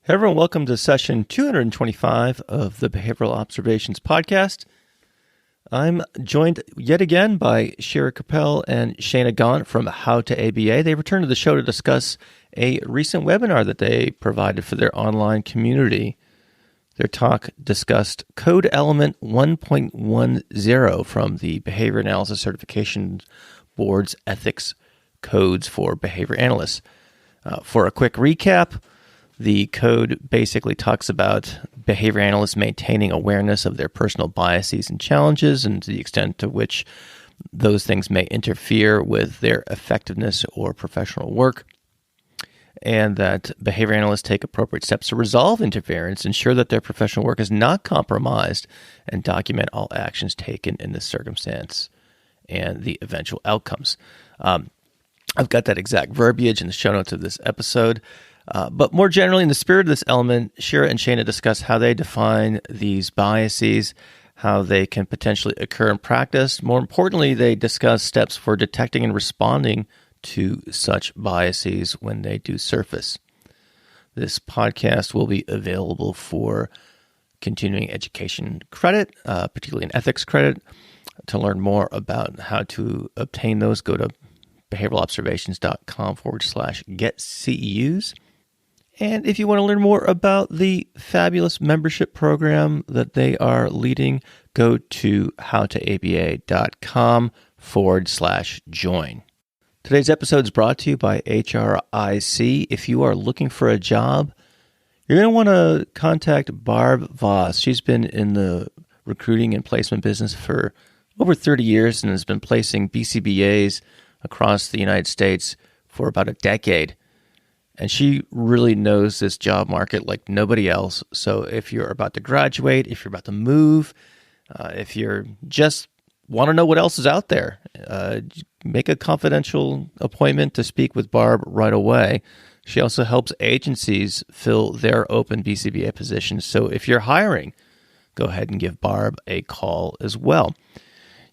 Hey everyone, welcome to session 225 of the Behavioral Observations podcast. I'm joined yet again by Shira, Karpel, and Shayna Gaunt from How to ABA. They returned to the show to discuss a recent webinar that they provided for their online community. Their talk discussed Code Element 1.10 from the Behavior Analysis Certification Board's Ethics Codes for Behavior Analysts. For a quick recap, the code basically talks about behavior analysts maintaining awareness of their personal biases and challenges and to the extent to which those things may interfere with their effectiveness or professional work, and that behavior analysts take appropriate steps to resolve interference, ensure that their professional work is not compromised, and document all actions taken in this circumstance and the eventual outcomes. I've got that exact verbiage in the show notes of this episode. But more generally, in the spirit of this element, Shira and Shayna discuss how they define these biases, how they can potentially occur in practice. More importantly, they discuss steps for detecting and responding to such biases when they do surface. This podcast will be available for continuing education credit, particularly an ethics credit. To learn more about how to obtain those, go to behavioralobservations.com/get-CEUs. And if you want to learn more about the fabulous membership program that they are leading, go to howtoaba.com/join. Today's episode is brought to you by HRIC. If you are looking for a job, you're going to want to contact Barb Voss. She's been in the recruiting and placement business for over 30 years and has been placing BCBAs across the United States for about a decade. And she really knows this job market like nobody else. So if you're about to graduate, if you're about to move, if you're just want to know what else is out there, make a confidential appointment to speak with Barb right away. She also helps agencies fill their open BCBA positions. So if you're hiring, go ahead and give Barb a call as well.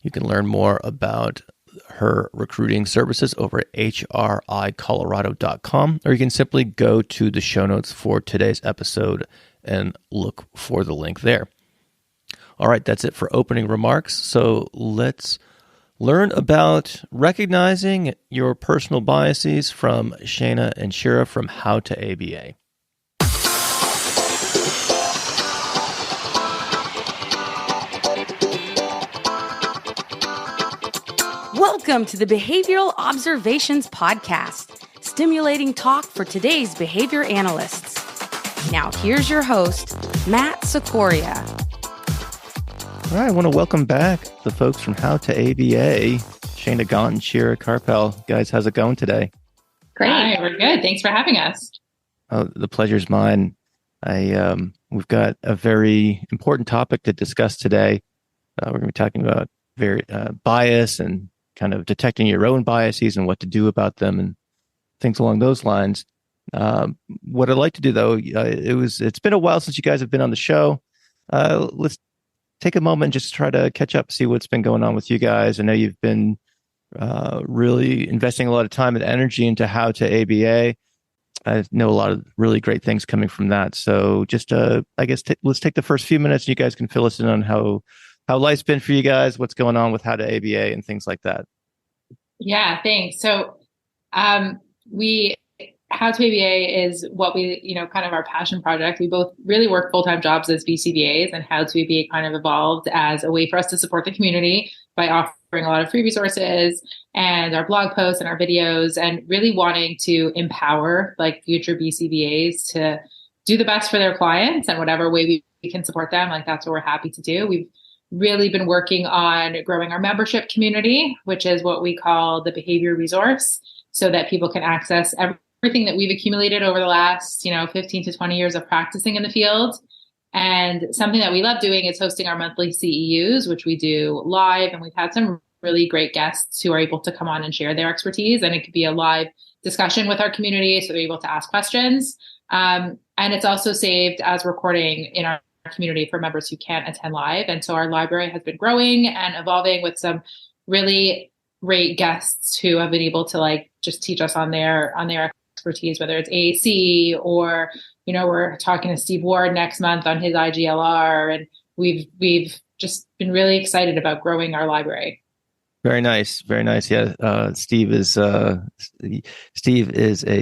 You can learn more about her recruiting services over at hricolorado.com, or you can simply go to the show notes for today's episode and look for the link there. All right, that's it for opening remarks. So let's learn about recognizing your personal biases from Shayna and Shira from How to ABA. Welcome to the Behavioral Observations podcast, stimulating talk for today's behavior analysts. Now here's your host, Matt Sikoria. All right, I want to welcome back the folks from How to ABA, Shayna Gaunt and Shira Karpel. Guys, how's it going today? Great. Hi, we're good. Thanks for having us. Oh, the pleasure's mine. We've got a very important topic to discuss today. We're going to be talking about bias and kind of detecting your own biases and what to do about them and things along those lines. What I'd like to do, though, it's been a while since you guys have been on the show. Let's take a moment and just try to catch up, see what's been going on with you guys. I know you've been really investing a lot of time and energy into How to ABA. I know a lot of really great things coming from that. So just, I guess, let's take the first few minutes and you guys can fill us in on how life's been for you guys, what's going on with How to ABA and things like that. Yeah, thanks. So How to ABA is what we, kind of our passion project. We both really work full-time jobs as BCBAs, and How to ABA kind of evolved as a way for us to support the community by offering a lot of free resources and our blog posts and our videos, and really wanting to empower like future BCBAs to do the best for their clients and whatever way we can support them. Like that's what we're happy to do. We've really been working on growing our membership community, which is what we call the behavior resource, so that people can access everything that we've accumulated over the last, 15 to 20 years of practicing in the field. And something that we love doing is hosting our monthly CEUs, which we do live. And we've had some really great guests who are able to come on and share their expertise. And it could be a live discussion with our community, so they're able to ask questions. And it's also saved as recording in our community for members who can't attend live. And so our library has been growing and evolving with some really great guests who have been able to just teach us on their expertise, whether it's AAC or, we're talking to Steve Ward next month on his IGLR. And we've just been really excited about growing our library. Very nice. Very nice. Yeah. Steve is a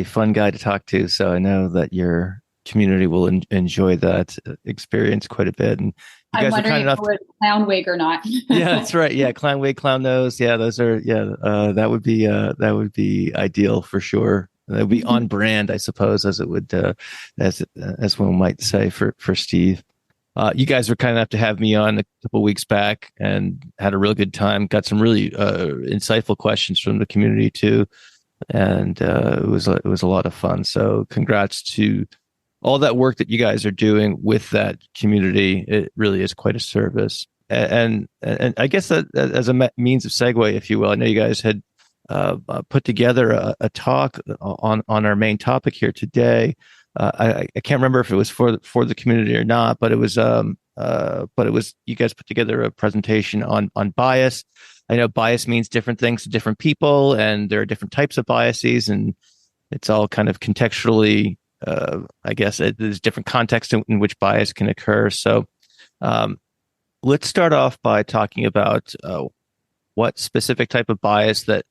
fun guy to talk to. So I know that your community will enjoy that experience quite a bit. And you guys I'm are kind wondering enough if it was clown wig or not. Yeah, that's right. Yeah. Clown wig, clown nose. Yeah. Those are, that would be ideal for sure. That would be on brand, I suppose, as it would, as one might say for Steve. You guys were kind enough to have me on a couple of weeks back and had a real good time. Got some really insightful questions from the community too, and it was a lot of fun. So, congrats to all that work that you guys are doing with that community. It really is quite a service. And I guess that as a means of segue, if you will, I know you guys had put together a talk on our main topic here today. I can't remember if it was for the community or not, but it was you guys put together a presentation on bias. I know bias means different things to different people, and there are different types of biases, and it's all kind of contextually. I guess there's different contexts in which bias can occur. So let's start off by talking about what specific type of bias that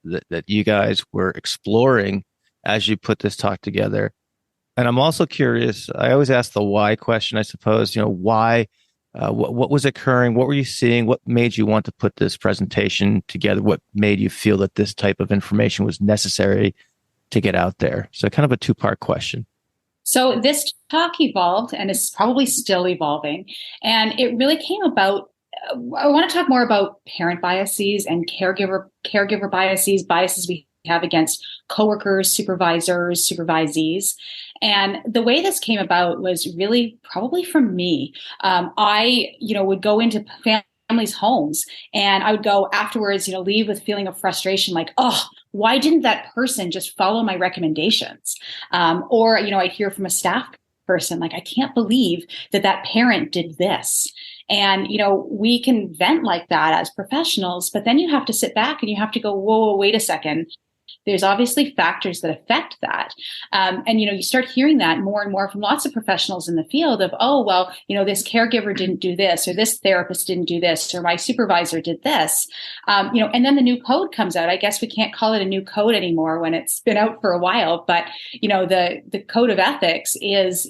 you guys were exploring as you put this talk together. And I'm also curious, I always ask the why question, I suppose, why, what was occurring? What were you seeing? What made you want to put this presentation together? What made you feel that this type of information was necessary to get out there? So kind of a two-part question. So this talk evolved and is probably still evolving. And it really came about, I want to talk more about parent biases and caregiver biases we have against coworkers, supervisors, supervisees. And the way this came about was really probably from me. I, would go into families' homes and I would go afterwards, leave with a feeling of frustration, like, oh, why didn't that person just follow my recommendations? Or, I'd hear from a staff person, like, I can't believe that parent did this. And, we can vent like that as professionals, but then you have to sit back and you have to go, whoa, wait a second. There's obviously factors that affect that. And, you start hearing that more and more from lots of professionals in the field of, oh, well, this caregiver didn't do this, or this therapist didn't do this, or my supervisor did this. And then the new code comes out. I guess we can't call it a new code anymore when it's been out for a while. But, the code of ethics is,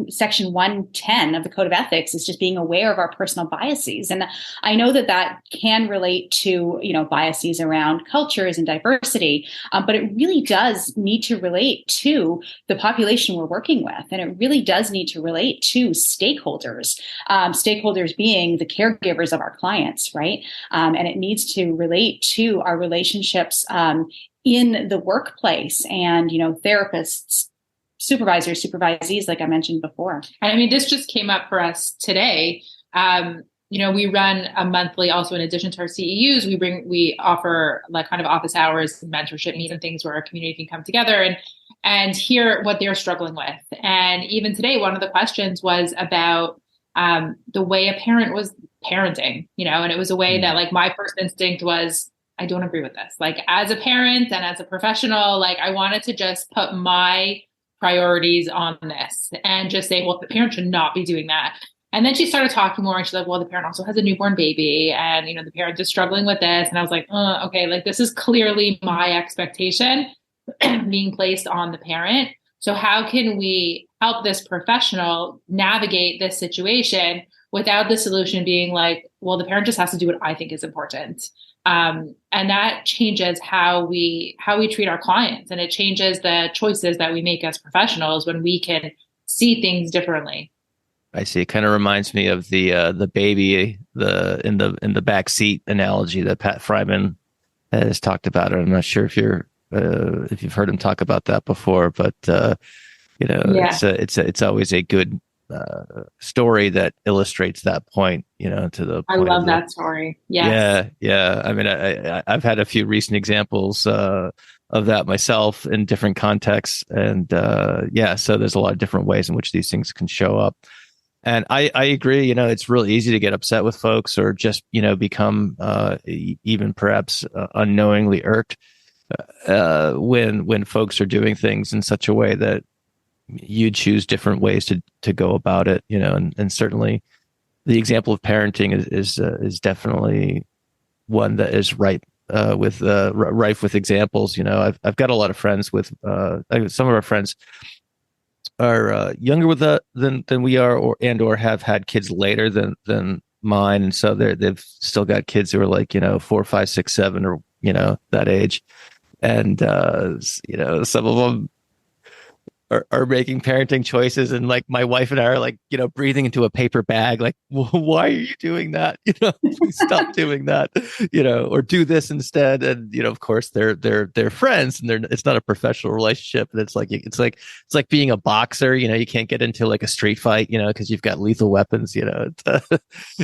section 110 of the code of ethics is just being aware of our personal biases. And I know that can relate to, biases around cultures and diversity, but it really does need to relate to the population we're working with. And it really does need to relate to stakeholders, stakeholders being the caregivers of our clients, right? And it needs to relate to our relationships in the workplace and, therapists, supervisors, supervisees, like I mentioned before. And I mean, this just came up for us today. We run a monthly, also in addition to our CEUs, we offer like kind of office hours, mentorship meetings and things where our community can come together and hear what they're struggling with. And even today, one of the questions was about the way a parent was parenting, and it was a way that like my first instinct was, I don't agree with this. Like as a parent and as a professional, like I wanted to just put my priorities on this and just say, well, the parent should not be doing that. And then she started talking more and she's like, well, the parent also has a newborn baby and, the parent is struggling with this. And I was like, okay, like this is clearly my expectation being placed on the parent. So how can we help this professional navigate this situation without the solution being like, well, the parent just has to do what I think is important. And that changes how we treat our clients, and it changes the choices that we make as professionals when we can see things differently. I see. It kind of reminds me of the baby in the back seat analogy that Pat Fryman has talked about. I'm not sure if you've heard him talk about that before, but it's always a good story that illustrates that point, to the point. I love that story. Yes. Yeah. I mean, I've had a few recent examples of that myself in different contexts. And so there's a lot of different ways in which these things can show up. And I agree, it's really easy to get upset with folks or just, become even perhaps unknowingly irked when folks are doing things in such a way that you choose different ways to go about it, and certainly the example of parenting is definitely one that is rife with examples. I've got a lot of friends with some of our friends are younger with than we are, or have had kids later than mine, and so they've still got kids who are like 4, 5, 6, 7, or that age, and some of them are making parenting choices, and like my wife and I are like breathing into a paper bag, like, why are you doing that? Please stop doing that, or do this instead. And of course they're friends, and it's not a professional relationship, and it's like being a boxer. You can't get into like a street fight, because you've got lethal weapons. And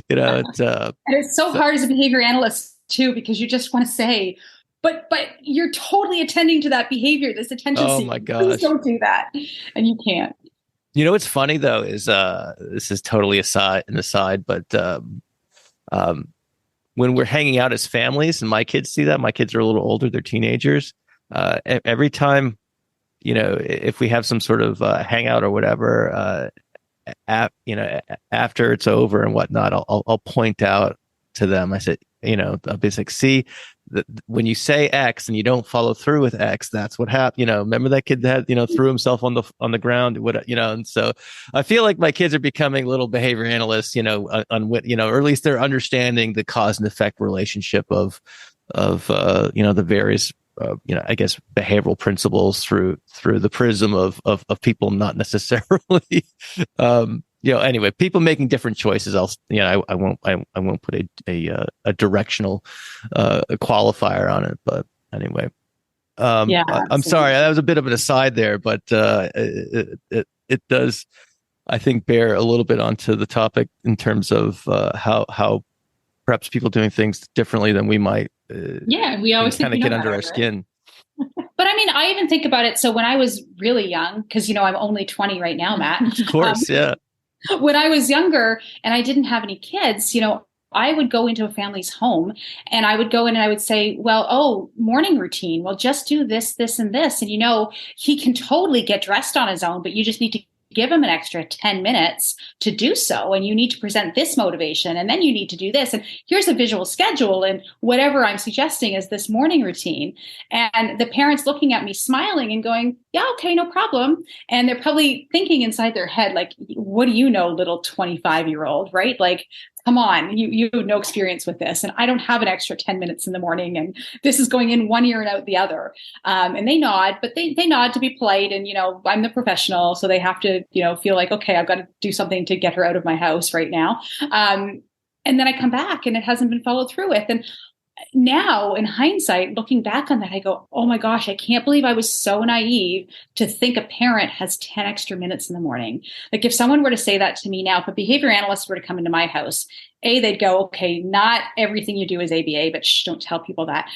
it's so hard as a behavior analyst too, because you just want to say, but you're totally attending to that behavier, this attention seeking. Oh my gosh. Please don't do that. And you can't. What's funny though is this is totally an aside, but when we're hanging out as families, and my kids see that, my kids are a little older, they're teenagers. Every time, if we have some sort of hangout or whatever, after it's over and whatnot, I'll point out to them. I said, I'll be like, see, when you say X and you don't follow through with X, that's what happened. Remember that kid that threw himself on the ground, and so I feel like my kids are becoming little behavior analysts, or at least they're understanding the cause and effect relationship of the various I guess behavioral principles through the prism of people not necessarily anyway, people making different choices. I won't put a directional qualifier on it, but anyway, I'm sorry, that was a bit of an aside there, but it does, I think, bear a little bit onto the topic in terms of how perhaps people doing things differently than we might. We always kind of get under our skin. But I mean, I even think about it. So when I was really young, because I'm only 20 right now, Matt. Of course, yeah. When I was younger and I didn't have any kids, I would go into a family's home and I would go in and I would say, well, morning routine. Well, just do this, this, and this. And, he can totally get dressed on his own, but you just need to give him an extra 10 minutes to do so. And you need to present this motivation, and then you need to do this. And here's a visual schedule. And whatever I'm suggesting is this morning routine. And the parents looking at me smiling and going, yeah, okay, no problem. And they're probably thinking inside their head, like, what do you know, little 25-year-old, right? Like, come on, you have no experience with this. And I don't have an extra 10 minutes in the morning. And this is going in one ear and out the other. And they nod, but they nod to be polite. And, I'm the professional. So they have to, feel like, okay, I've got to do something to get her out of my house right now. And then I come back and it hasn't been followed through with. And now in hindsight, looking back on that, I go, oh my gosh, I can't believe I was so naive to think a parent has 10 extra minutes in the morning. Like if someone were to say that to me now, if a behavior analyst were to come into my house, they'd go, okay, not everything you do is ABA, but don't tell people that.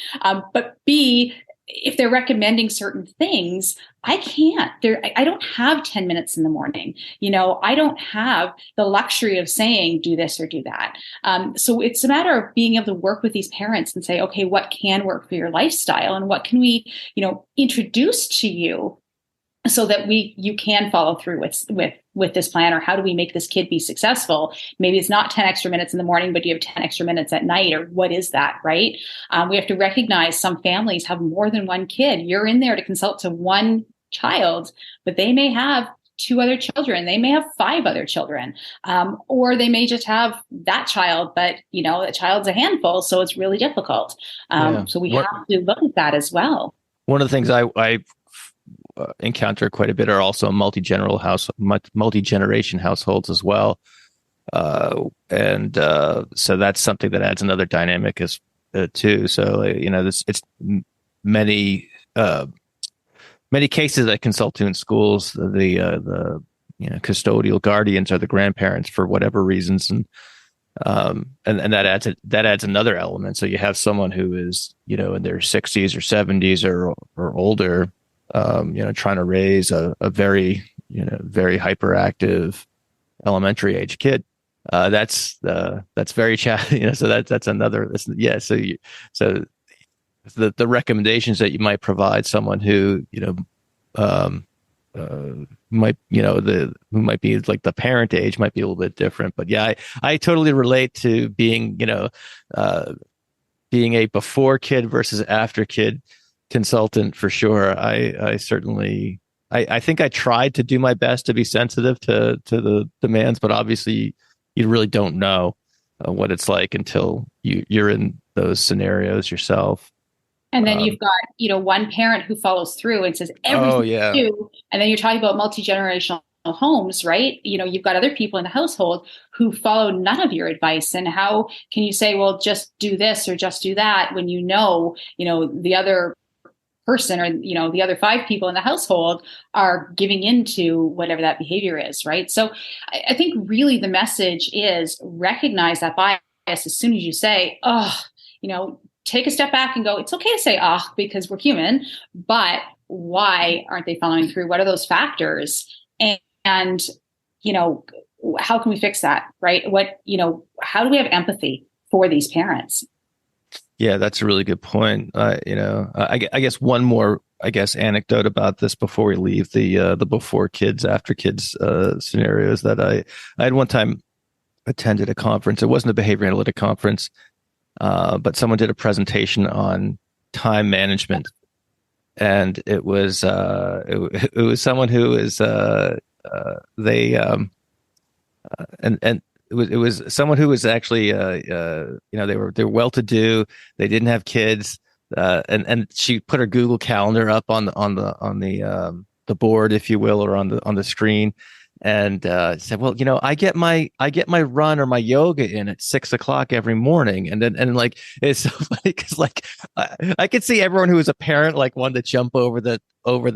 But B, if they're recommending certain things, I can't. I don't have 10 minutes in the morning. I don't have the luxury of saying, do this or do that. So it's a matter of being able to work with these parents and say, okay, what can work for your lifestyle and what can we, introduce to you so that you can follow through with this plan, or how do we make this kid be successful? Maybe it's not 10 extra minutes in the morning, but you have 10 extra minutes at night, or what is that, right? We have to recognize some families have more than one kid. You're in there to consult to one child, but they may have 2 other children. They may have 5 other children, or they may just have that child, but that child's a handful. So it's really difficult. So we have to look at that as well. One of the things I encounter quite a bit are also multi-generation households as well. And so that's something that adds another dynamic as too. So, it's many cases I consult to in schools, the custodial guardians are the grandparents for whatever reasons. And that adds another element. So you have someone who is, in their 60s or 70s or older, trying to raise a very, very hyperactive elementary age kid. That's very challenging. So that's another. So the recommendations that you might provide someone who, um, might, who might be like the parent age might be a little bit different. But yeah, I totally relate to being, being a before kid versus after kid consultant for sure. I certainly, I think I tried to do my best to be sensitive to the demands, but obviously you really don't know what it's like until you're in those scenarios yourself. And then you've got, one parent who follows through and says everything you do. And then you're talking about multi-generational homes, right? You've got other people in the household who follow none of your advice. And how can you say, well, just do this or just do that when the other person or, the other 5 people in the household are giving into whatever that behavior is, right? So I think really the message is recognize that bias as soon as you say, take a step back and go, it's okay to say, because we're human, but why aren't they following through? What are those factors? And how can we fix that? Right. How do we have empathy for these parents? Yeah, that's a really good point. I guess one more, anecdote about this before we leave the before kids, after kids scenarios that I had one time attended a conference. It wasn't a behavior analytic conference, but someone did a presentation on time management, and it was someone who is it was someone who was actually they were well to do. They didn't have kids, and she put her Google Calendar up on the board, if you will, or on the screen, and said, well, I get my run or my yoga in at 6:00 every morning. And like, it's so funny because like I could see everyone who was a parent like wanted to jump over the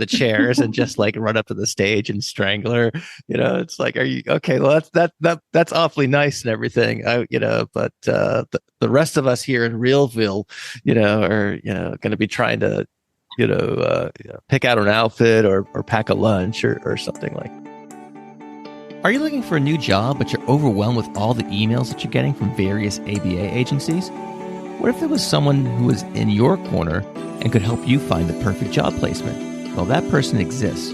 chairs and just like run up to the stage and strangle her. It's like, are you okay? Well, that's awfully nice and everything. But the rest of us here in Realville, are going to be trying to pick out an outfit or pack a lunch or something like that. Are you looking for a new job, but you're overwhelmed with all the emails that you're getting from various ABA agencies? What if there was someone who was in your corner and could help you find the perfect job placement? Well, that person exists.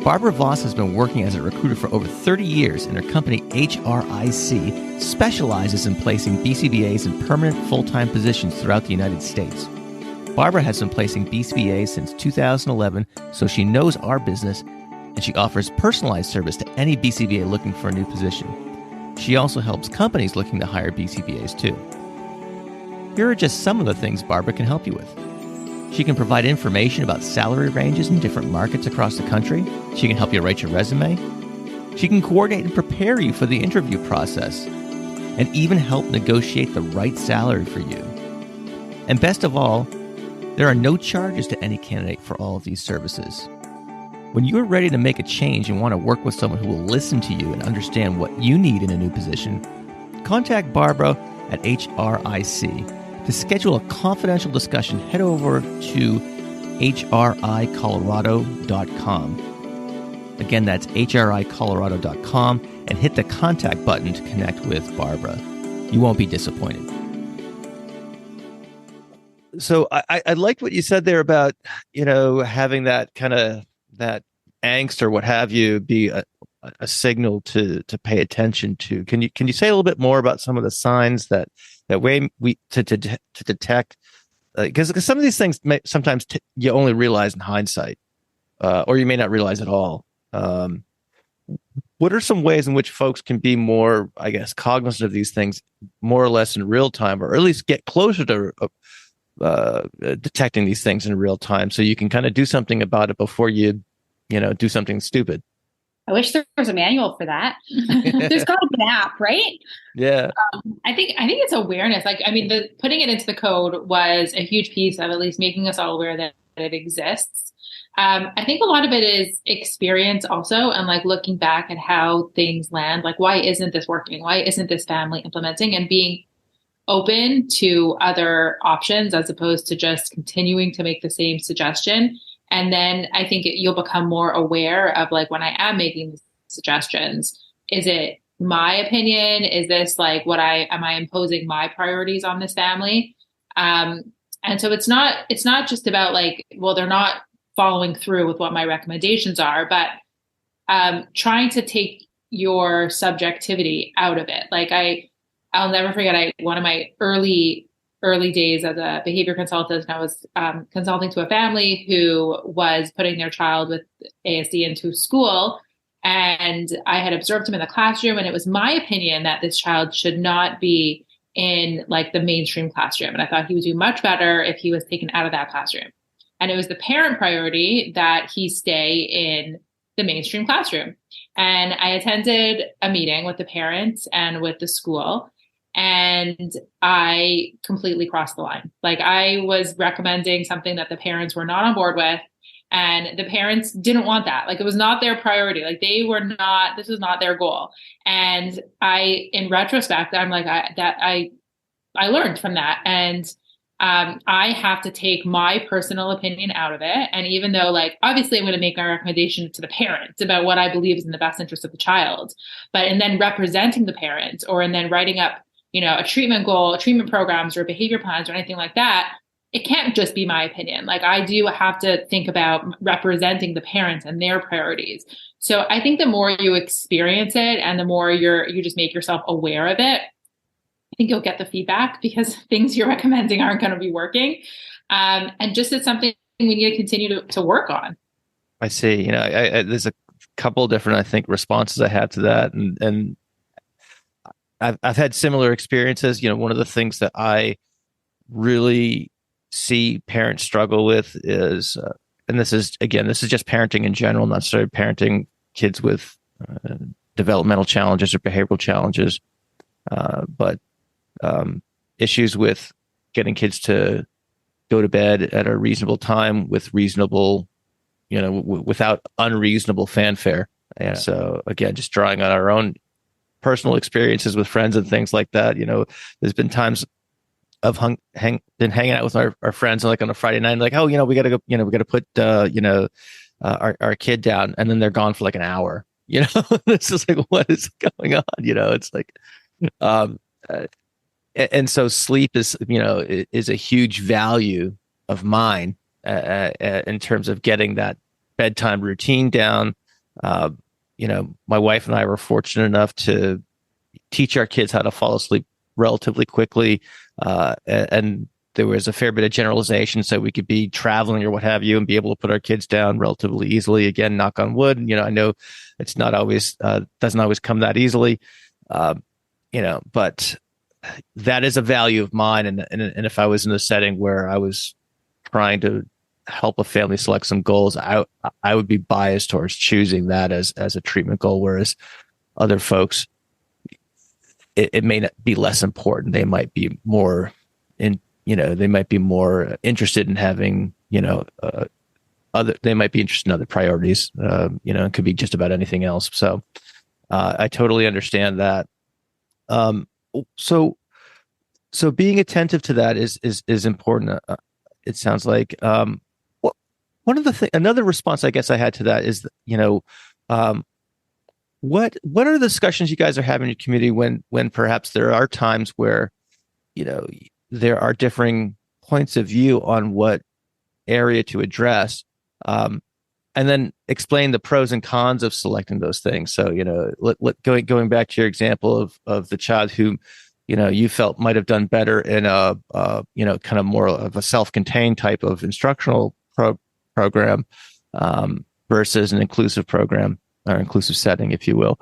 Barbara Voss has been working as a recruiter for over 30 years, and her company, HRIC, specializes in placing BCBAs in permanent full-time positions throughout the United States. Barbara has been placing BCBAs since 2011, so she knows our business, and she offers personalized service to any BCBA looking for a new position. She also helps companies looking to hire BCBAs too. Here are just some of the things Barbara can help you with. She can provide information about salary ranges in different markets across the country. She can help you write your resume. She can coordinate and prepare you for the interview process, and even help negotiate the right salary for you. And best of all, there are no charges to any candidate for all of these services. When you're ready to make a change and want to work with someone who will listen to you and understand what you need in a new position, contact Barbara at HRIC. To schedule a confidential discussion, head over to hricolorado.com. Again, that's hricolorado.com, and hit the contact button to connect with Barbara. You won't be disappointed. So I liked what you said there about, having that kind of that angst or what have you be a signal to pay attention to. Can you say a little bit more about some of the signs that way we to detect? Because some of these things sometimes you only realize in hindsight, or you may not realize at all. What are some ways in which folks can be more, cognizant of these things more or less in real time, or at least get closer to detecting these things in real time, so you can kind of do something about it before you do something stupid? I wish there was a manual for that. There's got to be an app, right? Yeah. I think it's awareness. The putting it into the code was a huge piece of at least making us all aware that it exists. I think a lot of it is experience also, and like looking back at how things land. Like, why isn't this working? Why isn't this family implementing? And being open to other options as opposed to just continuing to make the same suggestion. And then I think you'll become more aware of, like, when I am making suggestions, is it my opinion? Is this like am I imposing my priorities on this family? And And so it's not just about like, well, they're not following through with what my recommendations are, but trying to take your subjectivity out of it. Like I'll never forget, one of my early days as a behavior consultant, I was consulting to a family who was putting their child with ASD into school. And I had observed him in the classroom, and it was my opinion that this child should not be in like the mainstream classroom. And I thought he would do much better if he was taken out of that classroom. And it was the parent priority that he stay in the mainstream classroom. And I attended a meeting with the parents and with the school, and I completely crossed the line. Like I was recommending something that the parents were not on board with, and the parents didn't want that. Like it was not their priority. Like this was not their goal. And in retrospect, I'm like, I learned from that. And I have to take my personal opinion out of it. And even though, like, obviously I'm going to make my recommendation to the parents about what I believe is in the best interest of the child, and then representing the parents, and then writing up, a treatment goal, treatment programs or behavior plans or anything like that, it can't just be my opinion. Like I do have to think about representing the parents and their priorities. So I think the more you experience it and the more you just make yourself aware of it, I think you'll get the feedback, because things you're recommending aren't going to be working. And just it's something we need to continue to work on. I see. There's a couple different, I think, responses I have to that. And I've had similar experiences. One of the things that I really see parents struggle with is, and this is just parenting in general, not necessarily parenting kids with developmental challenges or behavioral challenges, but issues with getting kids to go to bed at a reasonable time with reasonable, without unreasonable fanfare. And so again, just drawing on our own personal experiences with friends and things like that. There's been times I've been hanging out with our friends like on a Friday night, like, oh, we got to go, we got to put, our kid down, and then they're gone for like an hour. It's just like, what is going on? It's like, and so sleep is a huge value of mine in terms of getting that bedtime routine down. My wife and I were fortunate enough to teach our kids how to fall asleep relatively quickly. And there was a fair bit of generalization, so we could be traveling or what have you and be able to put our kids down relatively easily. Again, knock on wood. I know it's not always, doesn't always come that easily. But that is a value of mine. And if I was in a setting where I was trying to help a family select some goals, I would be biased towards choosing that as a treatment goal. Whereas other folks, it may not be less important. They might be more interested in having, they might be interested in other priorities, it could be just about anything else. So, I totally understand that. So being attentive to that is important. It sounds like, another response I guess I had to that is, what are the discussions you guys are having in your community when perhaps there are times where, there are differing points of view on what area to address, and then explain the pros and cons of selecting those things. So, going back to your example of the child who, you felt might have done better in a kind of more of a self-contained type of instructional program versus an inclusive program or inclusive setting, if you will.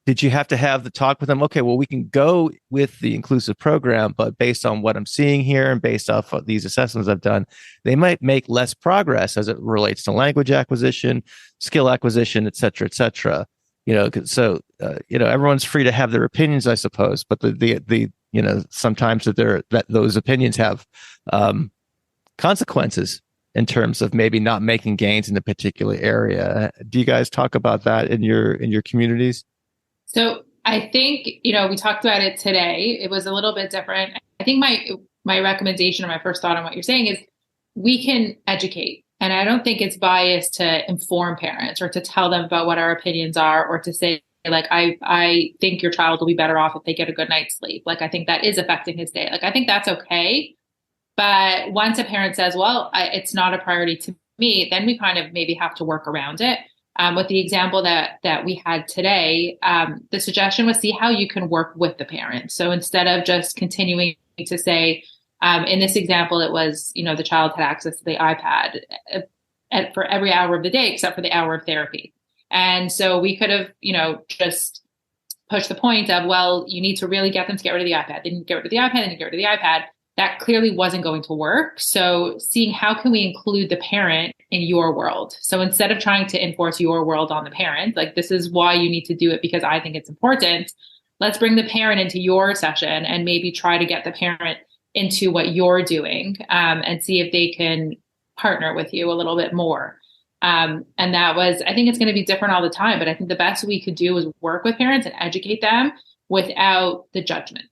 Did you have to have the talk with them? Okay, well, we can go with the inclusive program, but based on what I'm seeing here and based off of these assessments I've done, they might make less progress as it relates to language acquisition, skill acquisition, et cetera, et cetera. So everyone's free to have their opinions, I suppose, but the sometimes that those opinions have consequences in terms of maybe not making gains in a particular area. Do you guys talk about that in your communities? So I think, we talked about it today. It was a little bit different. I think my recommendation or my first thought on what you're saying is we can educate. And I don't think it's biased to inform parents or to tell them about what our opinions are or to say like, I think your child will be better off if they get a good night's sleep. Like, I think that is affecting his day. Like, I think that's okay. But once a parent says, well, it's not a priority to me, then we kind of maybe have to work around it. With the example that we had today, the suggestion was see how you can work with the parent. So instead of just continuing to say, in this example, it was, the child had access to the iPad for every hour of the day, except for the hour of therapy. And so we could have, just pushed the point of, well, you need to really get them to get rid of the iPad. They didn't get rid of the iPad, then you get rid of the iPad. That clearly wasn't going to work. So seeing how can we include the parent in your world? So instead of trying to enforce your world on the parent, like, this is why you need to do it because I think it's important. Let's bring the parent into your session and maybe try to get the parent into what you're doing, and see if they can partner with you a little bit more. And that was, I think it's going to be different all the time, but I think the best we could do is work with parents and educate them without the judgment.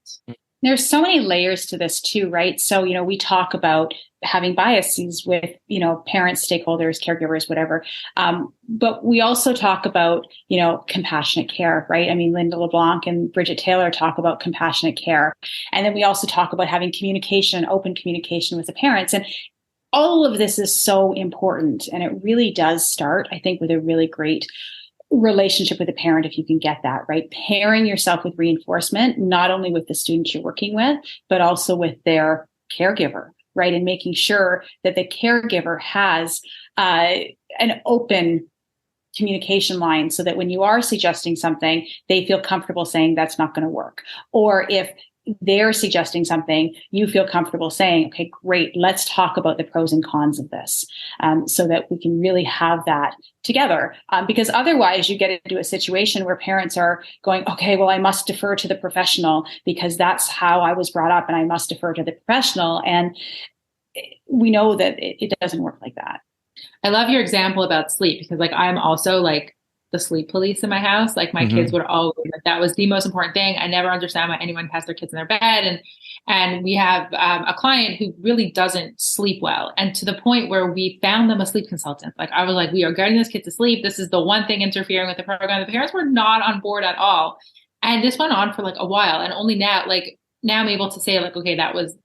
There's so many layers to this too, right? So, we talk about having biases with, parents, stakeholders, caregivers, whatever. But we also talk about, compassionate care, right? I mean, Linda LeBlanc and Bridget Taylor talk about compassionate care. And then we also talk about having communication, open communication with the parents. And all of this is so important. And it really does start, I think, with a really great relationship with a parent, if you can get that, right? Pairing yourself with reinforcement, not only with the students you're working with, but also with their caregiver, right? And making sure that the caregiver has an open communication line so that when you are suggesting something, they feel comfortable saying that's not going to work. Or if they're suggesting something, you feel comfortable saying, okay, great, let's talk about the pros and cons of this, so that we can really have that together. Because otherwise you get into a situation where parents are going, okay, well, I must defer to the professional because that's how I was brought up and I must defer to the professional. And we know that it doesn't work like that. I love your example about sleep because, like, I'm also like the sleep police in my house. Like, my kids would always, like, that was the most important thing. I never understand why anyone has their kids in their bed. And we have a client who really doesn't sleep well. And to the point where we found them a sleep consultant. Like, I was like, we are getting this kid to sleep. This is the one thing interfering with the program. The parents were not on board at all. And this went on for like a while. And only now, now I'm able to say, like, okay, that was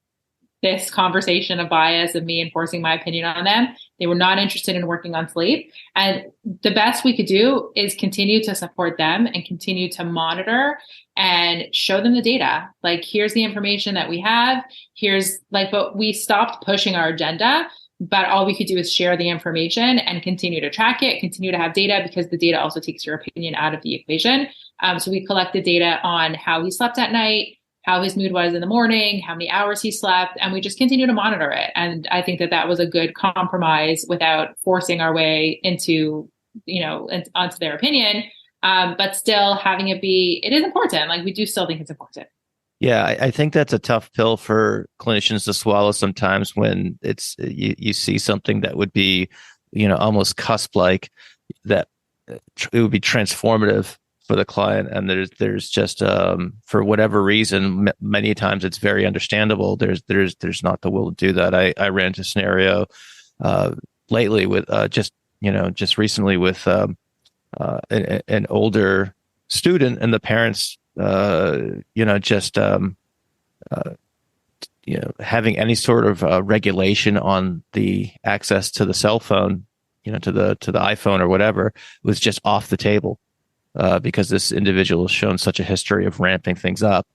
this conversation of bias of me enforcing my opinion on them. They were not interested in working on sleep. And the best we could do is continue to support them and continue to monitor and show them the data. Like, here's the information that we have. But we stopped pushing our agenda, but all we could do is share the information and continue to track it, continue to have data, because the data also takes your opinion out of the equation. So we collected data on how he slept at night, how his mood was in the morning, how many hours he slept, and we just continue to monitor it. And I think that was a good compromise without forcing our way into, onto their opinion, but still having it is important. Like, we do still think it's important. Yeah, I think that's a tough pill for clinicians to swallow sometimes when you see something that would be, almost cusp-like, that it would be transformative for the client, and there's just for whatever reason, many times it's very understandable. There's not the will to do that. I ran into a scenario lately with just recently with an older student, and the parents having any sort of regulation on the access to the cell phone, to the iPhone or whatever, was just off the table. Because this individual has shown such a history of ramping things up.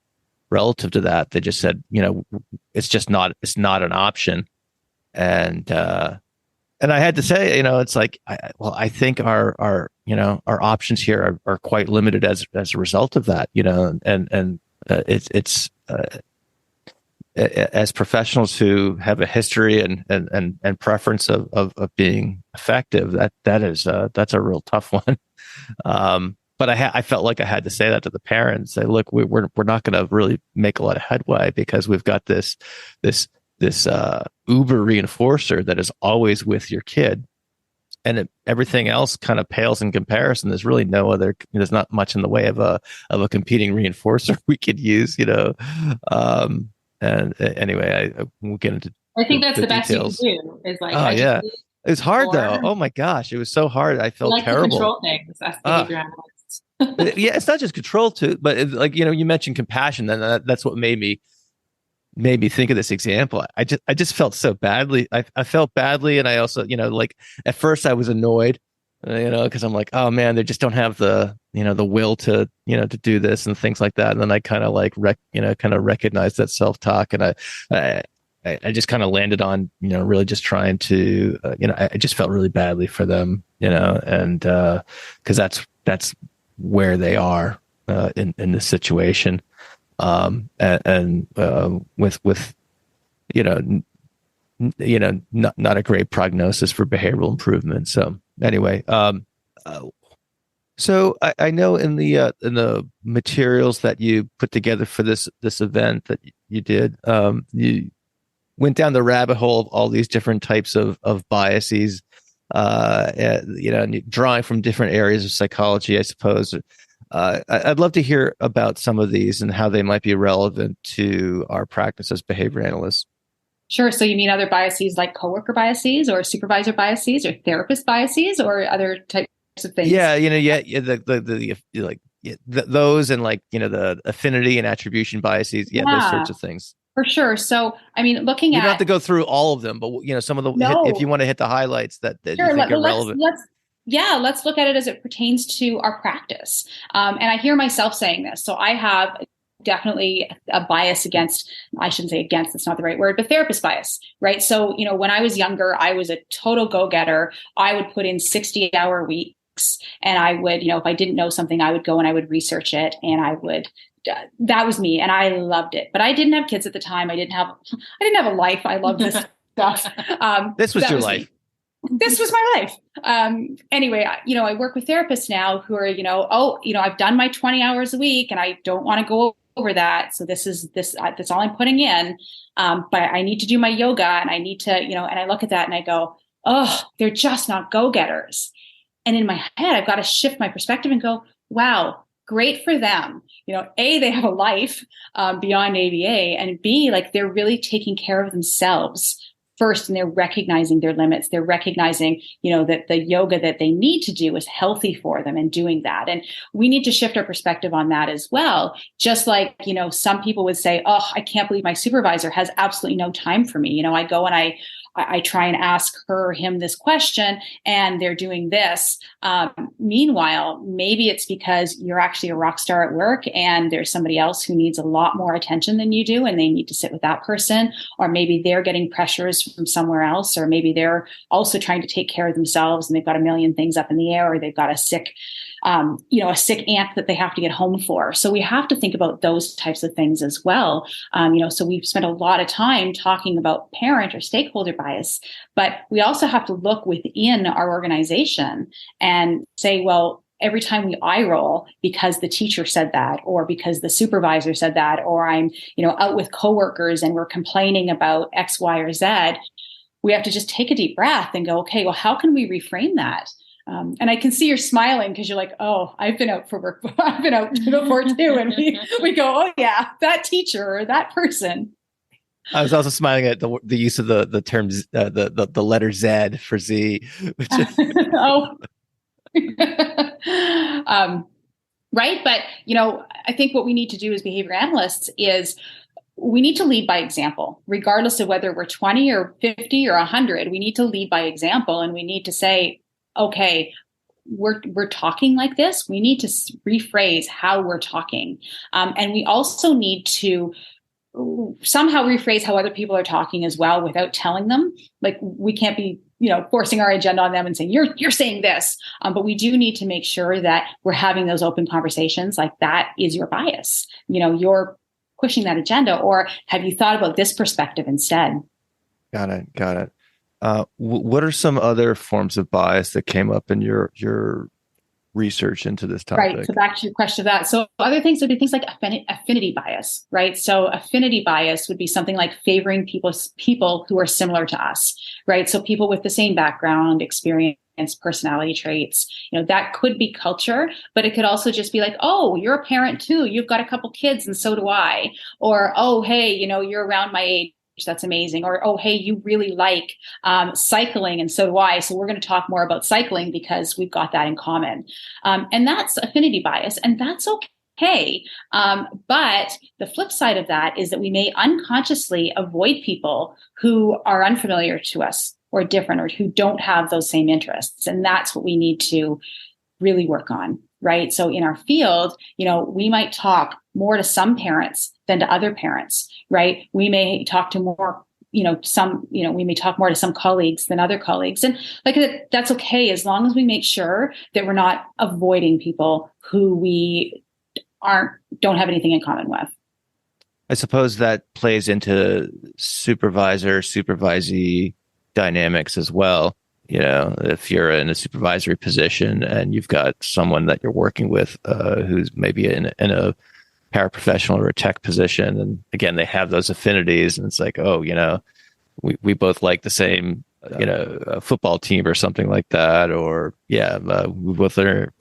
Relative to that, they just said, it's not an option. And I had to say, it's like, I think our options here are quite limited as a result of that, it's as professionals who have a history and preference of being effective, that's a real tough one. But I felt like I had to say that to the parents. Say, look, we're not going to really make a lot of headway because we've got this uber reinforcer that is always with your kid, and everything else kind of pales in comparison. There's really there's not much in the way of a competing reinforcer we could use, And anyway, I won't get into. I think that's the best details. You can do is like. Oh yeah, it was hard though. Oh my gosh, it was so hard. I felt terrible. To control things as behavior analysts. Yeah, it's not just control too, but like, you mentioned compassion, then that's what made me think of this example. I just felt so badly. I felt badly, and I also, like at first I was annoyed, because I'm like, oh man, they just don't have the will to do this and things like that. And then I kind of like kind of recognized that self-talk, and I just kind of landed on, really just trying to, I just felt really badly for them, and because that's where they are in this situation. With not a great prognosis for behavioral improvement. So anyway, so I know in the materials that you put together for this event that you did, you went down the rabbit hole of all these different types of biases, and drawing from different areas of psychology, I suppose. I'd love to hear about some of these and how they might be relevant to our practice as behavior analysts. Sure. So you mean other biases like coworker biases or supervisor biases or therapist biases or other types of things? Yeah, those, and like, the affinity and attribution biases. Yeah, those sorts of things. For sure. So, I mean, looking you at... don't have to go through all of them, but some of the, if you want to hit the highlights that Sure, you think are relevant. Let's look at it as it pertains to our practice. And I hear myself saying this. So I have definitely a bias against, I shouldn't say against, that's not the right word, but therapist bias, right? So, when I was younger, I was a total go-getter. I would put in 60-hour weeks, and I would, if I didn't know something, I would go and I would research it, and that was me, and I loved it. But I didn't have kids at the time. I didn't have a life. I loved this stuff. This was your life. This was my life. Anyway, I work with therapists now who are, I've done my 20 hours a week and I don't want to go over that. So that's all I'm putting in. But I need to do my yoga, and I need to, and I look at that and I go, oh, they're just not go-getters. And in my head, I've got to shift my perspective and go, wow, great for them. A, they have a life beyond ABA, and B, like they're really taking care of themselves first, and they're recognizing their limits. They're recognizing, that the yoga that they need to do is healthy for them and doing that. And we need to shift our perspective on that as well. Just like, some people would say, oh, I can't believe my supervisor has absolutely no time for me. I go and I try and ask her or him this question, and they're doing this. Meanwhile, maybe it's because you're actually a rock star at work and there's somebody else who needs a lot more attention than you do, and they need to sit with that person. Or maybe they're getting pressures from somewhere else, or maybe they're also trying to take care of themselves and they've got a million things up in the air, or they've got a sick aunt that they have to get home for. So we have to think about those types of things as well. So we've spent a lot of time talking about parent or stakeholder bias, but we also have to look within our organization and say, well, every time we eye roll because the teacher said that, or because the supervisor said that, or I'm, out with coworkers and we're complaining about X, Y, or Z, we have to just take a deep breath and go, okay, well, how can we reframe that? And I can see you're smiling because you're like, oh, I've been out for work. I've been out before too. And we go, oh yeah, that teacher or that person. I was also smiling at the use of the term, the letter Z for Z. Which is... Oh, right. But, I think what we need to do as behavior analysts is we need to lead by example, regardless of whether we're 20 or 50 or 100. We need to lead by example, and we need to say, okay, we're talking like this. We need to rephrase how we're talking. And we also need to somehow rephrase how other people are talking as well without telling them. Like, we can't be, forcing our agenda on them and saying, you're saying this. But we do need to make sure that we're having those open conversations. Like, that is your bias. You're pushing that agenda, or have you thought about this perspective instead? Got it. What are some other forms of bias that came up in your research into this topic? Right. So back to your question of that. So other things would be things like affinity bias, right? So affinity bias would be something like favoring people who are similar to us, right? So people with the same background, experience, personality traits, that could be culture, but it could also just be like, oh, you're a parent too. You've got a couple kids and so do I. Or, oh, hey, you're around my age. That's amazing. Or, oh, hey, you really like cycling, and so do I. So we're going to talk more about cycling because we've got that in common. And that's affinity bias, and that's okay. But the flip side of that is that we may unconsciously avoid people who are unfamiliar to us or different or who don't have those same interests. And that's what we need to really work on, right? So in our field, we might talk more to some parents than to other parents, right? We may talk to more, we may talk more to some colleagues than other colleagues. And that's okay, as long as we make sure that we're not avoiding people who we don't have anything in common with. I suppose that plays into supervisee dynamics as well. If you're in a supervisory position and you've got someone that you're working with who's maybe in a paraprofessional or a tech position, and again, they have those affinities, and it's like, oh, we both like the same, a football team or something like that, or we both are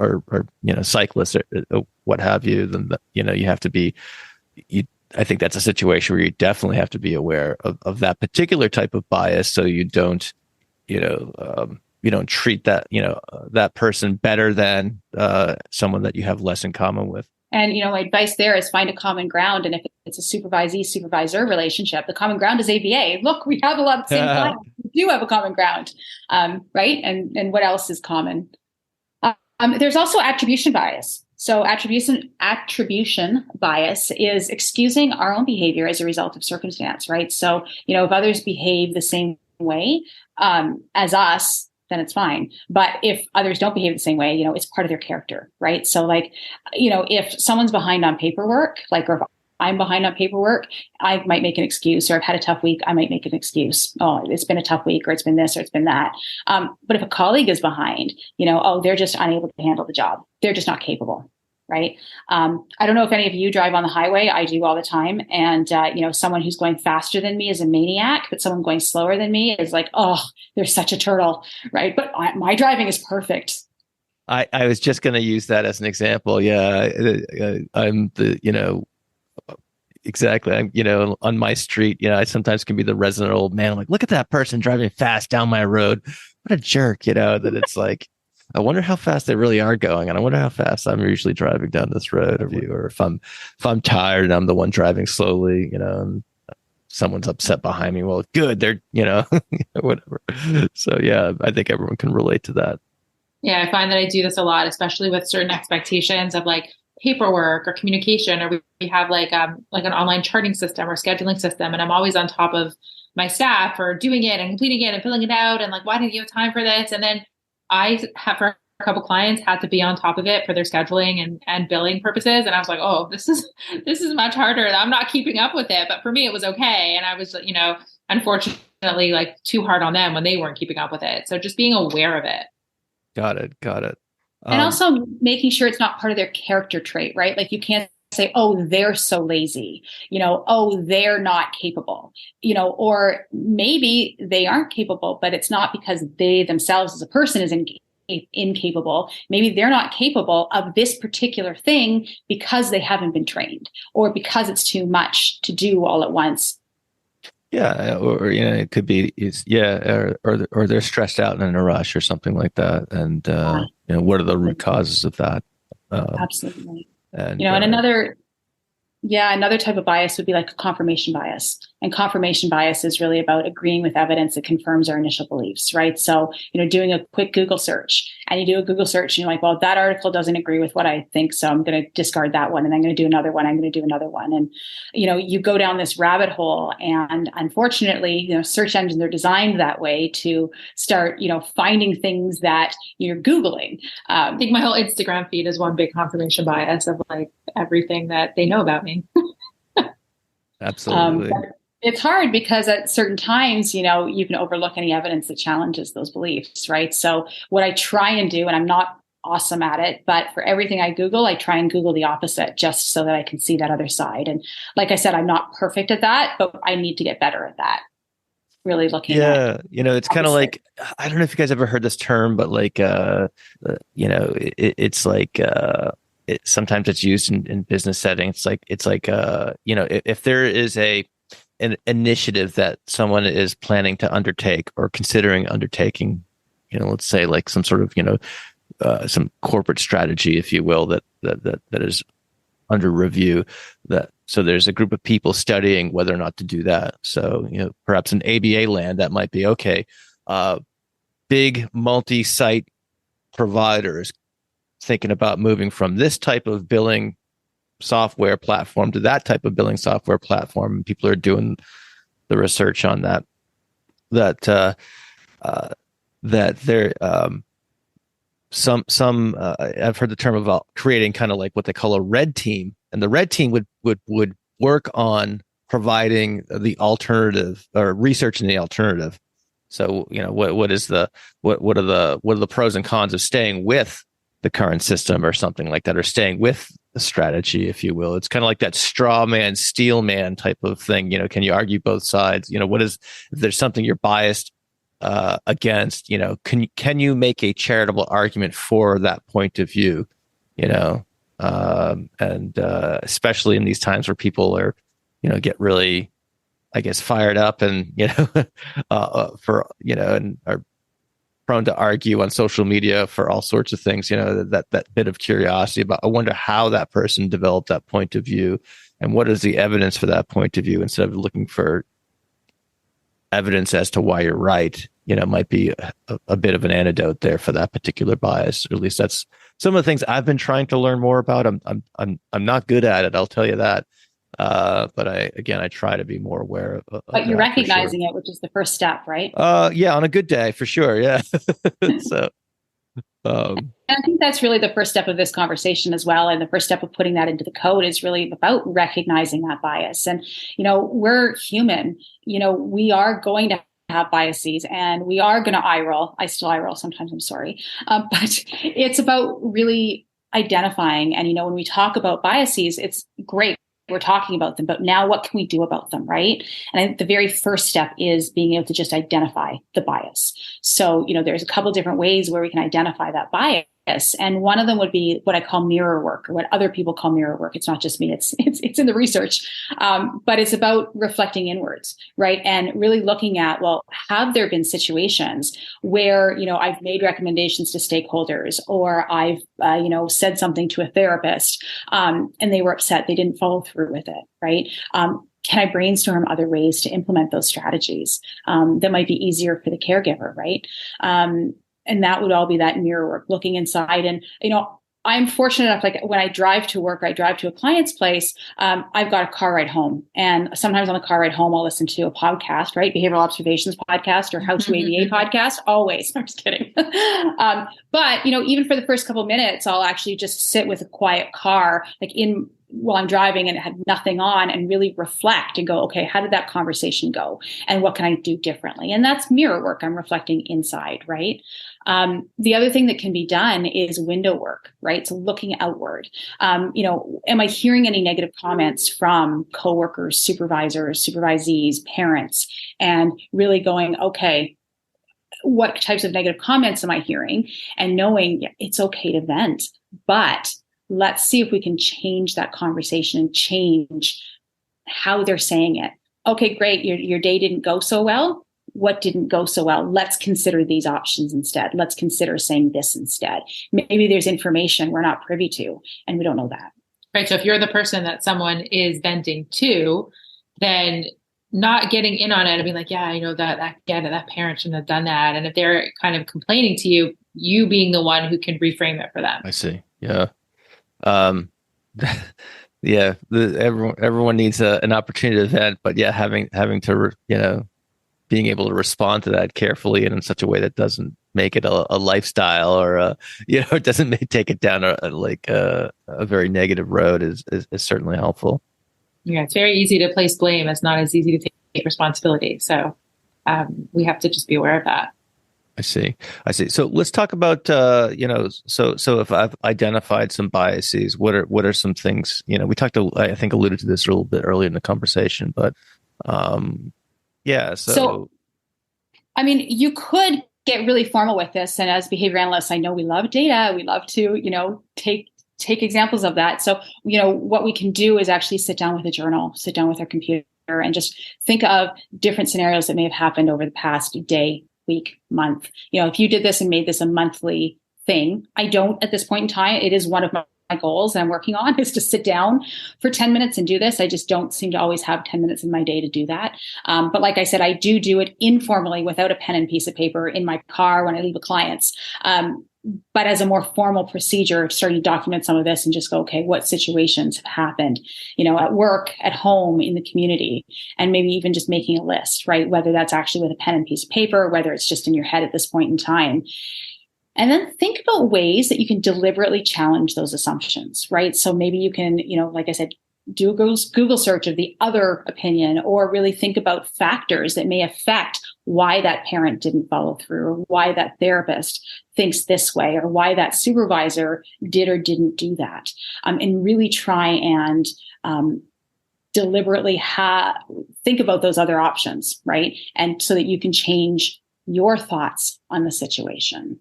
cyclists or what have you. Then you have to be. I think that's a situation where you definitely have to be aware of that particular type of bias, so you don't treat that that person better than someone that you have less in common with. And my advice there is find a common ground. And if it's a supervisee-supervisor relationship, the common ground is ABA. Look, we have a lot of the same clients. We do have a common ground, right? And what else is common? There's also attribution bias. So attribution bias is excusing our own behavior as a result of circumstance, right? So if others behave the same way as us, then it's fine. But if others don't behave the same way, it's part of their character, right? So if someone's behind on paperwork, or if I'm behind on paperwork, I might make an excuse, or I've had a tough week, I might make an excuse. Oh, it's been a tough week, or it's been this, or it's been that. But if a colleague is behind, they're just unable to handle the job. They're just not capable. Right. I don't know if any of you drive on the highway. I do all the time. And, someone who's going faster than me is a maniac, but someone going slower than me is like, oh, they're such a turtle. Right. But my driving is perfect. I was just going to use that as an example. Yeah. I'm exactly. I'm, on my street, I sometimes can be the resident old man. I'm like, look at that person driving fast down my road. What a jerk, that it's like, I wonder how fast they really are going, and I wonder how fast I'm usually driving down this road. Or if I'm tired and I'm the one driving slowly, and someone's upset behind me. Well, good, they're whatever. So yeah, I think everyone can relate to that. Yeah, I find that I do this a lot, especially with certain expectations of paperwork or communication, or we have an online charting system or scheduling system, and I'm always on top of my staff for doing it and completing it and filling it out, and why didn't you have time for this? And then I have, for a couple clients, had to be on top of it for their scheduling and billing purposes. And I was like, oh, this is much harder. I'm not keeping up with it. But for me, it was okay. And I was, unfortunately, too hard on them when they weren't keeping up with it. So just being aware of it. Got it. And also making sure it's not part of their character trait, right? You can't say, oh, they're so lazy, oh, they're not capable, or maybe they aren't capable, but it's not because they themselves as a person is incapable. Maybe they're not capable of this particular thing because they haven't been trained, or because it's too much to do all at once. Yeah, or it could be or they're stressed out and in a rush or something like that. And what are the root causes of that? Absolutely. And another type of bias would be confirmation bias. And confirmation bias is really about agreeing with evidence that confirms our initial beliefs, right? So, doing a quick Google search, and you do a Google search and you're like, well, that article doesn't agree with what I think, so I'm going to discard that one, and I'm going to do another one. I'm going to do another one. And, you go down this rabbit hole, and unfortunately, search engines are designed that way to start, finding things that you're Googling. I think my whole Instagram feed is one big confirmation bias of everything that they know about me. Absolutely. It's hard because at certain times, you can overlook any evidence that challenges those beliefs, right? So what I try and do, and I'm not awesome at it, but for everything I Google, I try and Google the opposite just so that I can see that other side. And like I said, I'm not perfect at that, but I need to get better at that. Really looking at it's kind of I don't know if you guys ever heard this term, but sometimes it's used in business settings. If there is an initiative that someone is planning to undertake or considering undertaking, let's say like some sort of, some corporate strategy, if you will, that is under review, so there's a group of people studying whether or not to do that. So, perhaps in ABA land, that might be okay. Big multi-site providers thinking about moving from this type of billing software platform to that type of billing software platform. And people are doing the research on that there, I've heard the term about creating kind of like what they call a red team, and the red team would work on providing the alternative or researching the alternative. So, what are the pros and cons of staying with the current system or something like that, or staying with the strategy, if you will. It's kind of like that straw man, steel man type of thing. Can you argue both sides? If there's something you're biased against, can you make a charitable argument for that point of view? And especially in these times where people are, get really, I guess, fired up and, and are prone to argue on social media for all sorts of things, that bit of curiosity about, I wonder how that person developed that point of view and what is the evidence for that point of view, instead of looking for evidence as to why you're right, might be a bit of an antidote there for that particular bias. Or at least that's some of the things I've been trying to learn more about. I'm not good at it, I'll tell you that. But I try to be more aware of but you're recognizing it, which is the first step, right? Yeah, on a good day, for sure. Yeah. So, and I think that's really the first step of this conversation as well. And the first step of putting that into the code is really about recognizing that bias. And, we're human, we are going to have biases and we are going to eye roll. I still eye roll sometimes, I'm sorry. But it's about really identifying. And, when we talk about biases, it's great. We're talking about them, but now what can we do about them, right? And I think the very first step is being able to just identify the bias. So, there's a couple different ways where we can identify that bias. And one of them would be what I call mirror work, or what other people call mirror work. It's not just me, it's in the research. But it's about reflecting inwards, right? And really looking at, well, have there been situations where, I've made recommendations to stakeholders, or I've, said something to a therapist, and they were upset, they didn't follow through with it, right? Can I brainstorm other ways to implement those strategies that might be easier for the caregiver, right? And that would all be that mirror work, looking inside. And, I'm fortunate enough, like when I drive to work, or I drive to a client's place, I've got a car ride home. And sometimes on the car ride home, I'll listen to a podcast, right? Behavioral Observations podcast or How to ABA podcast. Always. I'm just kidding. But, even for the first couple of minutes, I'll actually just sit with a quiet car, like while I'm driving and it had nothing on, and really reflect and go, okay, how did that conversation go? And what can I do differently? And that's mirror work. I'm reflecting inside, right? The other thing that can be done is window work, right? So looking outward, am I hearing any negative comments from coworkers, supervisors, supervisees, parents, and really going, okay, what types of negative comments am I hearing? And knowing it's okay to vent, but let's see if we can change that conversation and change how they're saying it. Okay, great. Your day didn't go so well. What didn't go so well? Let's consider these options instead. Let's consider saying this instead. Maybe there's information we're not privy to, and we don't know that. Right. So if you're the person that someone is venting to, then not getting in on it and being like, yeah, I know that parent shouldn't have done that. And if they're kind of complaining to you, you being the one who can reframe it for them. I see. Yeah. Yeah, everyone needs an opportunity to vent, but yeah, having to, being able to respond to that carefully and in such a way that doesn't make it a lifestyle, or it doesn't take it down a very negative road is certainly helpful. Yeah, it's very easy to place blame. It's not as easy to take responsibility. So we have to just be aware of that. I see. So let's talk about, so if I've identified some biases, what are some things, we I think alluded to this a little bit earlier in the conversation, but yeah. So, I mean, you could get really formal with this. And as behavior analysts, I know we love data. We love to, take examples of that. So, what we can do is actually sit down with a journal, sit down with our computer and just think of different scenarios that may have happened over the past day, week, month. If you did this and made this a monthly thing, I don't at this point in time. It is one of my goals that I'm working on, is to sit down for 10 minutes and do this. I just don't seem to always have 10 minutes in my day to do that. But like I said, I do it informally without a pen and piece of paper in my car when I leave with clients. But as a more formal procedure, starting to document some of this and just go, okay, what situations have happened, at work, at home, in the community, and maybe even just making a list, right? Whether that's actually with a pen and piece of paper, whether it's just in your head at this point in time. And then think about ways that you can deliberately challenge those assumptions, right? So maybe you can, like I said, do a Google search of the other opinion, or really think about factors that may affect why that parent didn't follow through, or why that therapist thinks this way, or why that supervisor did or didn't do that. And really try and deliberately think about those other options, right? And so that you can change your thoughts on the situation.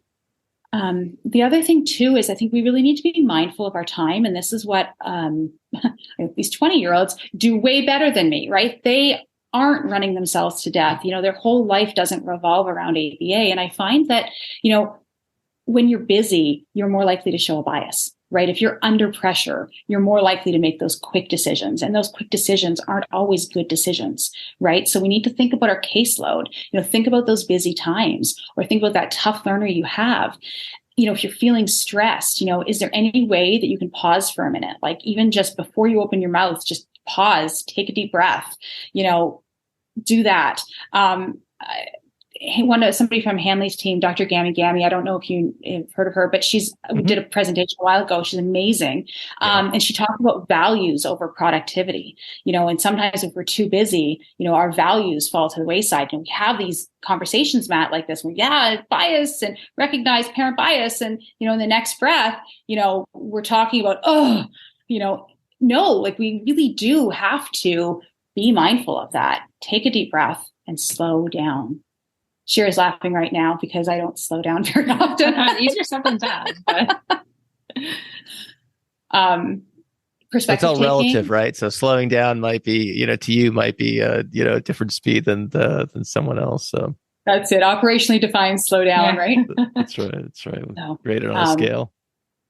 The other thing too is I think we really need to be mindful of our time. And this is what these 20-year-olds do way better than me, right? They aren't running themselves to death. Their whole life doesn't revolve around ABA. And I find that, when you're busy, you're more likely to show a bias, right? If you're under pressure, you're more likely to make those quick decisions. And those quick decisions aren't always good decisions, right? So we need to think about our caseload, think about those busy times, or think about that tough learner you have. If you're feeling stressed, is there any way that you can pause for a minute? Like even just before you open your mouth, just pause, take a deep breath, do that. Somebody from Hanley's team, Dr. Gammy, I don't know if you've heard of her, but she's did a presentation a while ago. She's amazing. And she talked about values over productivity, and sometimes if we're too busy, our values fall to the wayside. And we have these conversations, Matt, like this one, bias, and recognize parent bias. And, in the next breath, we're talking about, no, like we really do have to be mindful of that. Take a deep breath and slow down. Shira's laughing right now because I don't slow down very often. Easier said than done. It's Perspective all taking. relative, right? So slowing down might be, to you might be, a different speed than someone else. So that's it. Operationally defined slow down, right? That's right. That's right. No. Rated on a scale.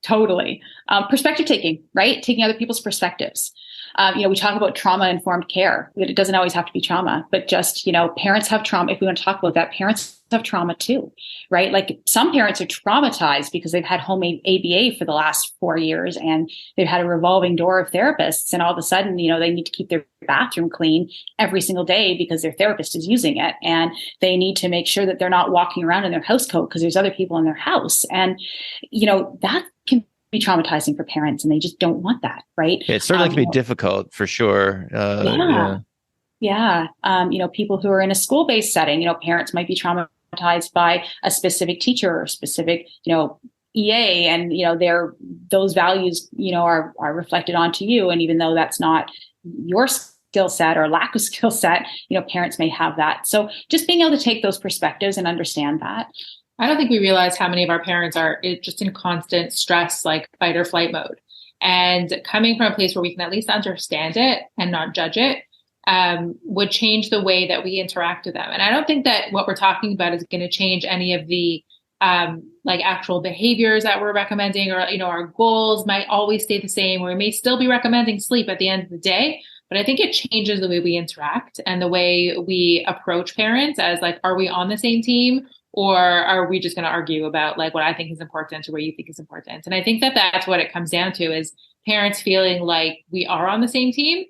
Totally. Perspective taking, right? Taking other people's perspectives. We talk about trauma-informed care. It doesn't always have to be trauma, but just, parents have trauma. If we want to talk about that, parents have trauma too, right? Like some parents are traumatized because they've had home ABA for the last 4 years and they've had a revolving door of therapists. And all of a sudden, they need to keep their bathroom clean every single day because their therapist is using it. And they need to make sure that they're not walking around in their house coat because there's other people in their house. And, that can be traumatizing for parents, and they just don't want that, right? It certainly can be difficult for sure. People who are in a school-based setting, parents might be traumatized by a specific teacher or specific, EA, and those values, are reflected onto you. And even though that's not your skill set or lack of skill set, parents may have that. So just being able to take those perspectives and understand that. I don't think we realize how many of our parents are just in constant stress, like fight or flight mode. And coming from a place where we can at least understand it and not judge it would change the way that we interact with them. And I don't think that what we're talking about is going to change any of the actual behaviors that we're recommending, or, our goals might always stay the same, or we may still be recommending sleep at the end of the day. But I think it changes the way we interact and the way we approach parents as like, are we on the same team? Or are we just going to argue about like what I think is important or what you think is important? And I think that that's what it comes down to, is parents feeling like we are on the same team,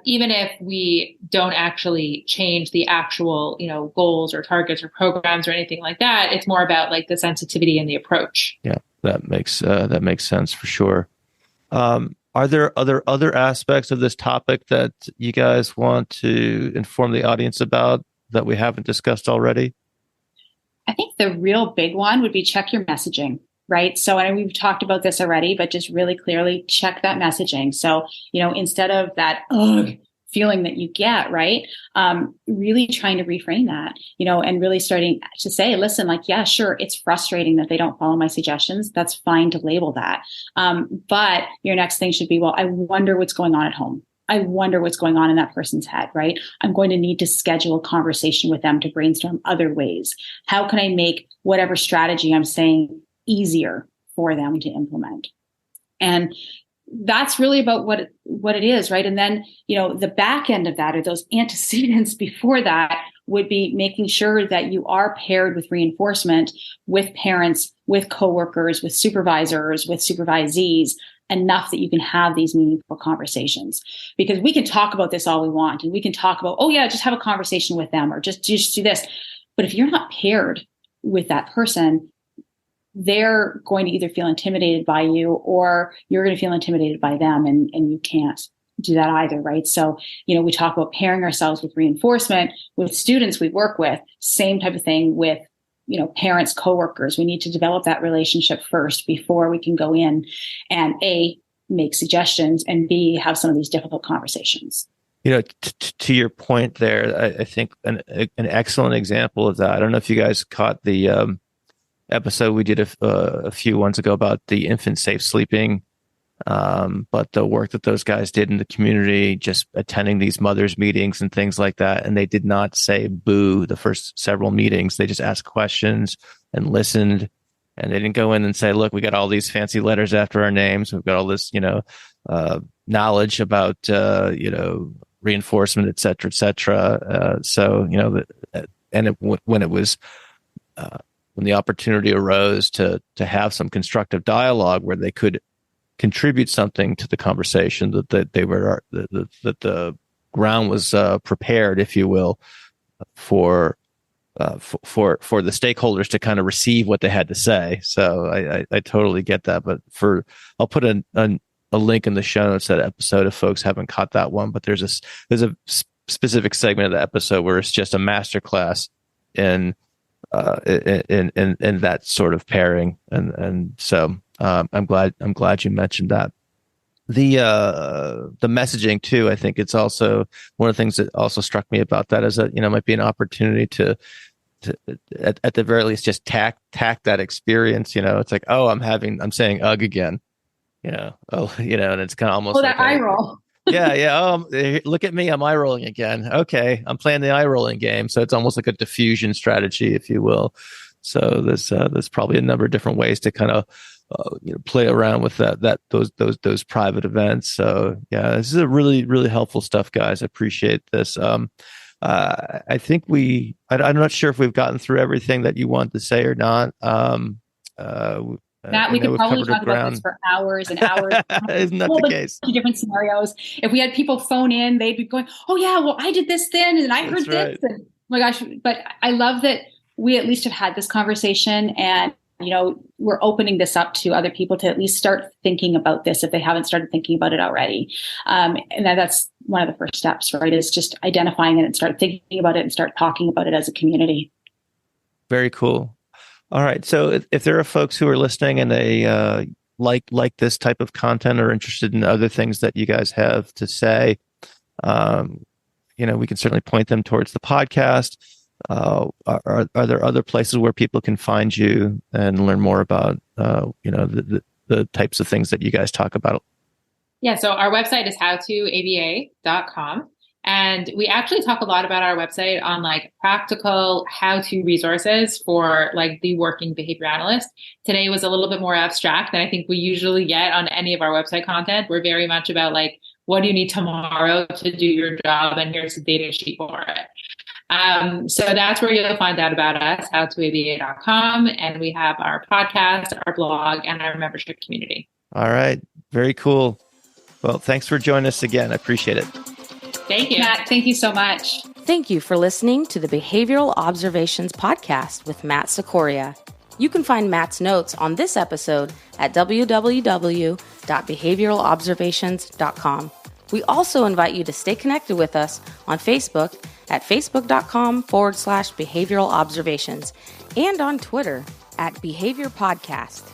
even if we don't actually change the actual, goals or targets or programs or anything like that. It's more about like the sensitivity and the approach. Yeah, that makes sense for sure. Are there other aspects of this topic that you guys want to inform the audience about that we haven't discussed already? I think the real big one would be check your messaging, right? So, and we've talked about this already, but just really clearly check that messaging. So, instead of that feeling that you get, right? Really trying to reframe that, and really starting to say, listen, like, yeah, sure, it's frustrating that they don't follow my suggestions. That's fine to label that. But your next thing should be, well, I wonder what's going on at home. I wonder what's going on in that person's head, right? I'm going to need to schedule a conversation with them to brainstorm other ways. How can I make whatever strategy I'm saying easier for them to implement? And that's really about what it is, right? And then, the back end of that, or those antecedents before that, would be making sure that you are paired with reinforcement with parents, with coworkers, with supervisors, with supervisees, enough that you can have these meaningful conversations. Because we can talk about this all we want, and we can talk about, oh yeah, just have a conversation with them, or just do this. But if you're not paired with that person, they're going to either feel intimidated by you, or you're going to feel intimidated by them, and you can't do that either, right? So, we talk about pairing ourselves with reinforcement with students we work with, same type of thing with, parents, coworkers. We need to develop that relationship first before we can go in and A, make suggestions, and B, have some of these difficult conversations. To your point there, I think an excellent example of that. I don't know if you guys caught the episode we did a few ones ago about the infant safe sleeping, but the work that those guys did in the community, just attending these mothers meetings and things like that. And they did not say boo the first several meetings. They just asked questions and listened. And they didn't go in and say, look, we got all these fancy letters after our names. We've got all this, knowledge about, reinforcement, et cetera, et cetera. When the opportunity arose to have some constructive dialogue where they could contribute something to the conversation, that the ground was prepared, if you will, for the stakeholders to kind of receive what they had to say. So I totally get that. But I'll put a link in the show notes to that episode if folks haven't caught that one. But there's a specific segment of the episode where it's just a masterclass in that sort of pairing, and so I'm glad you mentioned that. The messaging too. I think it's also one of the things that also struck me about that is that might be an opportunity to at the very least just tack that experience. It's like, oh, I'm saying ugh again. And it's kind of almost that eye roll. Yeah. Oh, look at me. I'm eye rolling again. Okay. I'm playing the eye rolling game. So it's almost like a diffusion strategy, if you will. So there's probably a number of different ways to kind of, play around with those private events. So yeah, this is a really, really helpful stuff, guys. I appreciate this. I think I'm not sure if we've gotten through everything that you want to say or not. Matt, we could probably talk about this for hours and hours. Isn't that the case? Different scenarios. If we had people phone in, they'd be going, "Oh yeah, well I did this then, and I heard this." And oh my gosh! But I love that we at least have had this conversation, and we're opening this up to other people to at least start thinking about this if they haven't started thinking about it already. And that's one of the first steps, right? Is just identifying it and start thinking about it and start talking about it as a community. Very cool. All right. So if there are folks who are listening and they like this type of content or interested in other things that you guys have to say, we can certainly point them towards the podcast. Are there other places where people can find you and learn more about, the types of things that you guys talk about? Yeah. So our website is howtoaba.com. And we actually talk a lot about our website on like practical how-to resources for like the working behavior analyst. Today was a little bit more abstract than I think we usually get on any of our website content. We're very much about like, what do you need tomorrow to do your job? And here's the data sheet for it. So that's where you'll find out about us, howtoaba.com. And we have our podcast, our blog, and our membership community. All right. Very cool. Well, thanks for joining us again. I appreciate it. Thank you. Matt, thank you so much. Thank you for listening to the Behavioral Observations podcast with Matt Sikoria. You can find Matt's notes on this episode at www.behavioralobservations.com. We also invite you to stay connected with us on Facebook at facebook.com/behavioral observations and on Twitter at Behavior Podcast.